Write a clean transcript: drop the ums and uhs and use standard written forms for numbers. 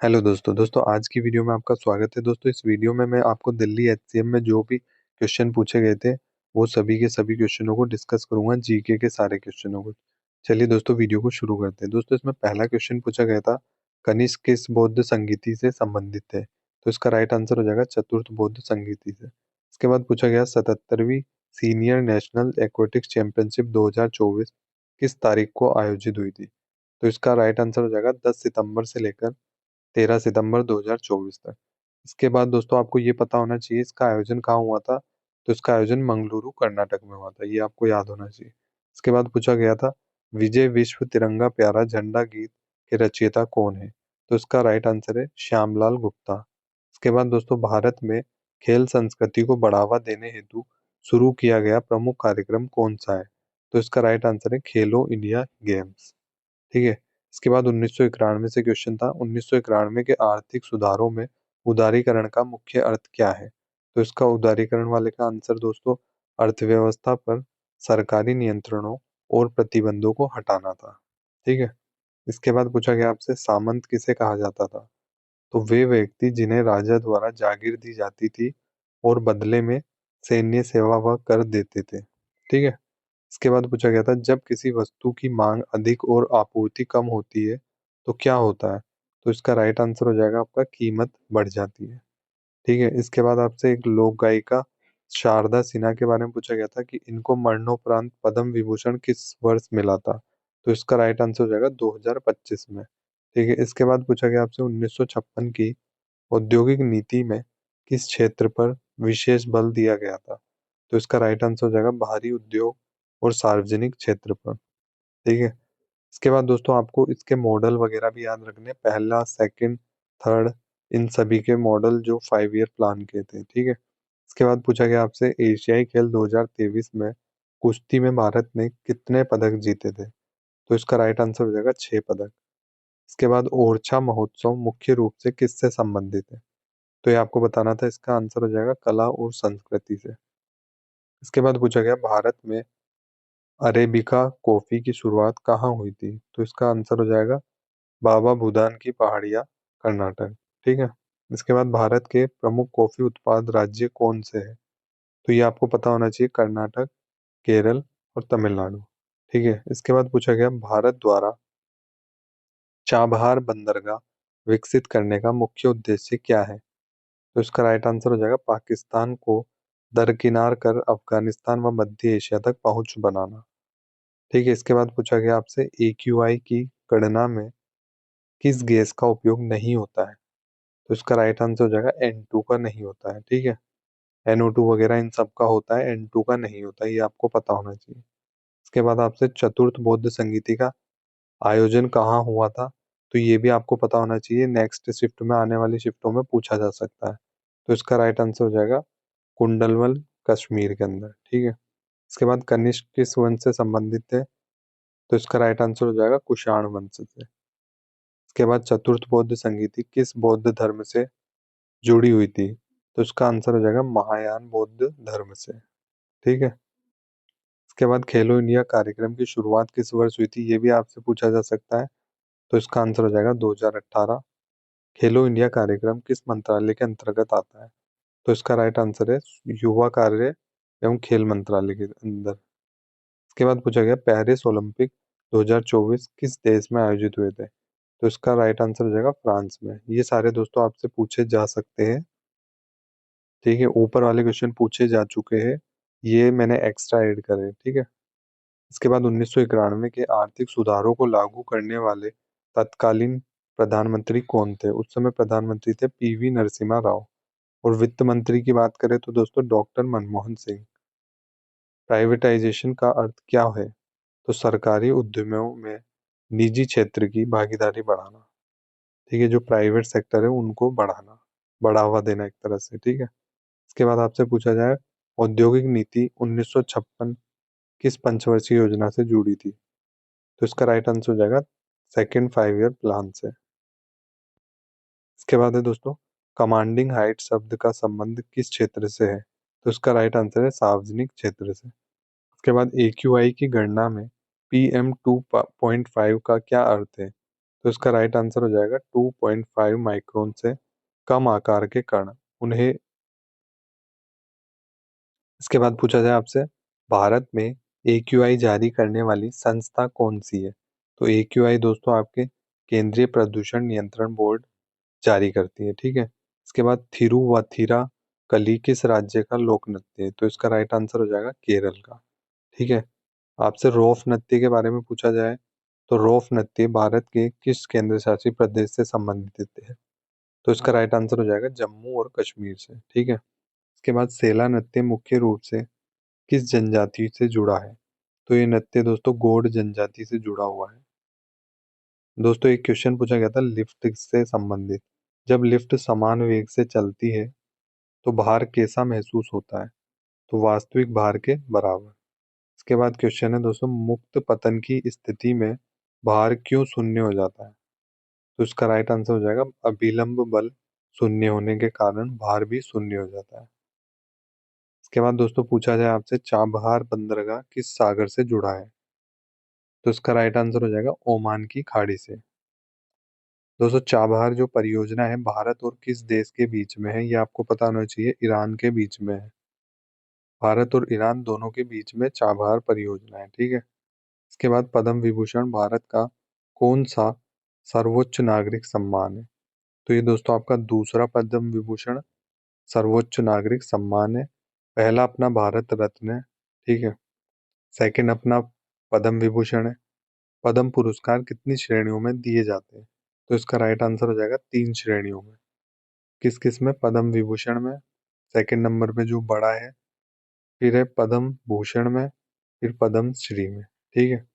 Hello दोस्तों आज की वीडियो में आपका स्वागत है। दोस्तों इस वीडियो में मैं आपको दिल्ली एचसीएम में जो भी क्वेश्चन पूछे गए थे वो सभी के सभी क्वेश्चनों को डिस्कस करूंगा, जीके के सारे क्वेश्चनों को। चलिए दोस्तों वीडियो को शुरू करते हैं। दोस्तों इसमें पहला क्वेश्चन पूछा गया था, कनिष्क किस बौद्ध संगीति से संबंधित है? तो इसका राइट आंसर हो जाएगा चतुर्थ बौद्ध संगीति से। इसके बाद पूछा गया 77वीं सीनियर नेशनल एक्वेटिक्स चैंपियनशिप 2024 किस तारीख को आयोजित हुई थी? तो इसका राइट आंसर हो जाएगा 10 सितंबर से लेकर 13 सितंबर 2024 तक। इसके बाद दोस्तों आपको ये पता होना चाहिए इसका आयोजन कहाँ हुआ था। तो इसका आयोजन मंगलुरु कर्नाटक में हुआ था, ये आपको याद होना चाहिए। इसके बाद पूछा गया था, विजय विश्व तिरंगा प्यारा झंडा गीत के रचयिता कौन है? तो इसका राइट आंसर है श्यामलाल गुप्ता। इसके बाद दोस्तों भारत में खेल संस्कृति को बढ़ावा देने हेतु शुरू किया गया प्रमुख कार्यक्रम कौन सा है? तो इसका राइट आंसर है खेलो इंडिया गेम्स। ठीक है। इसके बाद 1991 से क्वेश्चन था, 1991 के आर्थिक सुधारों में उदारीकरण का मुख्य अर्थ क्या है? तो इसका उदारीकरण वाले का आंसर दोस्तों अर्थव्यवस्था पर सरकारी नियंत्रणों और प्रतिबंधों को हटाना था। ठीक है। इसके बाद पूछा गया आपसे, सामंत किसे कहा जाता था? तो वे व्यक्ति जिन्हें राजा द्वारा जागीर दी जाती थी और बदले में सैन्य सेवा वह कर देते थे। ठीक है। इसके बाद पूछा गया था, जब किसी वस्तु की मांग अधिक और आपूर्ति कम होती है तो क्या होता है? तो इसका राइट आंसर हो जाएगा आपका कीमत बढ़ जाती है। ठीक है। इसके बाद आपसे एक लोक गायिका शारदा सिन्हा के बारे में पूछा गया था कि इनको मरणोपरांत पद्म विभूषण किस वर्ष मिला था? तो इसका राइट आंसर हो जाएगा 2025 में। ठीक है। इसके बाद पूछा गया आपसे 1956 की औद्योगिक नीति में किस क्षेत्र पर विशेष बल दिया गया था? तो इसका राइट आंसर हो जाएगा भारी उद्योग और सार्वजनिक क्षेत्र पर। ठीक है। इसके बाद दोस्तों आपको इसके मॉडल वगैरह भी याद रखने हैं, पहला सेकंड थर्ड, इन सभी के मॉडल जो 5 ईयर प्लान के थे। ठीक है। इसके बाद पूछा गया आपसे, एशियाई खेल 2023 में कुश्ती में भारत ने कितने पदक जीते थे? तो इसका राइट आंसर हो जाएगा 6 पदक। इसके बाद ओरछा महोत्सव मुख्य रूप से किससे संबंधित है? तो ये आपको बताना था, इसका आंसर हो जाएगा कला और संस्कृति से। इसके बाद पूछा गया, भारत में अरेबिका कॉफी की शुरुआत कहाँ हुई थी? तो इसका आंसर हो जाएगा बाबा भूदान की पहाड़ियाँ, कर्नाटक। ठीक है। इसके बाद भारत के प्रमुख कॉफी उत्पाद राज्य कौन से हैं? तो ये आपको पता होना चाहिए, कर्नाटक, केरल और तमिलनाडु। ठीक है। इसके बाद पूछा गया, भारत द्वारा चाबहार बंदरगाह विकसित करने का मुख्य उद्देश्य क्या है? तो इसका राइट आंसर हो जाएगा पाकिस्तान को दरकिनार कर अफगानिस्तान व मध्य एशिया तक पहुंच बनाना। ठीक है। इसके बाद पूछा गया आपसे, AQI की गणना में किस गैस का उपयोग नहीं होता है? तो इसका राइट आंसर हो जाएगा N2 का नहीं होता है। ठीक है। NO2 वगैरह इन सब का होता है, N2 का नहीं होता है, ये आपको पता होना चाहिए। इसके बाद आपसे चतुर्थ बौद्ध संगीति का आयोजन कहाँ हुआ था? तो ये भी आपको पता होना चाहिए, नेक्स्ट शिफ्ट में आने वाली शिफ्टों में पूछा जा सकता है। तो इसका राइट आंसर हो जाएगा कुंडलवल, कश्मीर के अंदर। ठीक है। इसके बाद कनिष्क किस वंश से संबंधित है? तो इसका राइट आंसर हो जाएगा कुषाण वंश से। इसके बाद चतुर्थ बौद्ध संगीति किस बौद्ध धर्म से जुड़ी हुई थी? तो इसका आंसर हो जाएगा महायान बौद्ध धर्म से। ठीक है। इसके बाद खेलो इंडिया कार्यक्रम की शुरुआत किस वर्ष हुई थी? ये भी आपसे पूछा जा सकता है। तो इसका आंसर हो जाएगा 2018। खेलो इंडिया कार्यक्रम किस मंत्रालय के अंतर्गत आता है? तो इसका राइट आंसर है युवा कार्य एवं खेल मंत्रालय के अंदर। इसके बाद पूछा गया, पेरिस ओलंपिक 2024 किस देश में आयोजित हुए थे? तो इसका राइट आंसर हो जाएगा फ्रांस में। ये सारे दोस्तों आपसे पूछे जा सकते हैं। ठीक है। ऊपर वाले क्वेश्चन पूछे जा चुके हैं, ये मैंने एक्स्ट्रा ऐड करे। ठीक है। इसके बाद 1991 के आर्थिक सुधारों को लागू करने वाले तत्कालीन प्रधानमंत्री कौन थे? उस समय प्रधानमंत्री थे PV नरसिम्हा राव। और वित्त मंत्री की बात करें तो दोस्तों डॉक्टर मनमोहन सिंह। प्राइवेटाइजेशन का अर्थ क्या है? तो सरकारी उद्यमों में निजी क्षेत्र की भागीदारी बढ़ाना। ठीक है। जो प्राइवेट सेक्टर है उनको बढ़ाना, बढ़ावा देना एक तरह से। ठीक है। इसके बाद आपसे पूछा जाए, औद्योगिक नीति 1956 किस पंचवर्षीय योजना से जुड़ी थी? तो इसका राइट आंसर हो जाएगा सेकेंड 5 ईयर प्लान से। इसके बाद है दोस्तों, कमांडिंग हाइट शब्द का संबंध किस क्षेत्र से है? तो इसका राइट आंसर है सार्वजनिक क्षेत्र से। उसके बाद AQI की गणना में PM2.5 का क्या अर्थ है? तो इसका राइट आंसर हो जाएगा 2.5 माइक्रोन से कम आकार के कण उन्हें। इसके बाद पूछा जाए आपसे, भारत में AQI जारी करने वाली संस्था कौन सी है? तो AQI दोस्तों आपके केंद्रीय प्रदूषण नियंत्रण बोर्ड जारी करती है, ठीक है। इसके बाद थिरुवथिरा कली किस राज्य का लोक नृत्य है? तो इसका राइट आंसर हो जाएगा केरल का, ठीक है। आपसे रौफ नृत्य के बारे में पूछा जाए, तो रौफ नृत्य भारत के किस केंद्र शासित प्रदेश से संबंधित है? तो इसका राइट आंसर हो जाएगा जम्मू और कश्मीर से, ठीक है। इसके बाद सेला नृत्य मुख्य रूप से किस जनजाति से जुड़ा है? तो ये नृत्य दोस्तों गौड़ जनजाति से जुड़ा हुआ है। दोस्तों एक क्वेश्चन पूछा गया था लिफ्ट से संबंधित, जब लिफ्ट समान वेग से चलती है तो भार कैसा महसूस होता है? तो वास्तविक भार के बराबर। इसके बाद क्वेश्चन है दोस्तों, मुक्त पतन की स्थिति में भार क्यों शून्य हो जाता है? तो इसका राइट आंसर हो जाएगा अभिलंब बल शून्य होने के कारण भार भी शून्य हो जाता है। इसके बाद दोस्तों पूछा जाए आपसे, चाबहार बंदरगाह किस सागर से जुड़ा है? तो इसका राइट आंसर हो जाएगा ओमान की खाड़ी से। दोस्तों चाबहार जो परियोजना है भारत और किस देश के बीच में है? ये आपको पता होना चाहिए, ईरान के बीच में है। भारत और ईरान दोनों के बीच में चाबहार परियोजना है, ठीक है। इसके बाद पद्म विभूषण भारत का कौन सा सर्वोच्च नागरिक सम्मान है? तो ये दोस्तों आपका दूसरा पद्म विभूषण सर्वोच्च नागरिक सम्मान है। पहला अपना भारत रत्न है, ठीक है। सेकंड अपना पद्म विभूषण है। पद्म पुरस्कार कितनी श्रेणियों में दिए जाते हैं? तो इसका राइट आंसर हो जाएगा 3 श्रेणियों में। किस किस में? पद्म विभूषण में, सेकंड नंबर पे जो बड़ा है, फिर है पद्म भूषण में, फिर पद्म श्री में, ठीक है।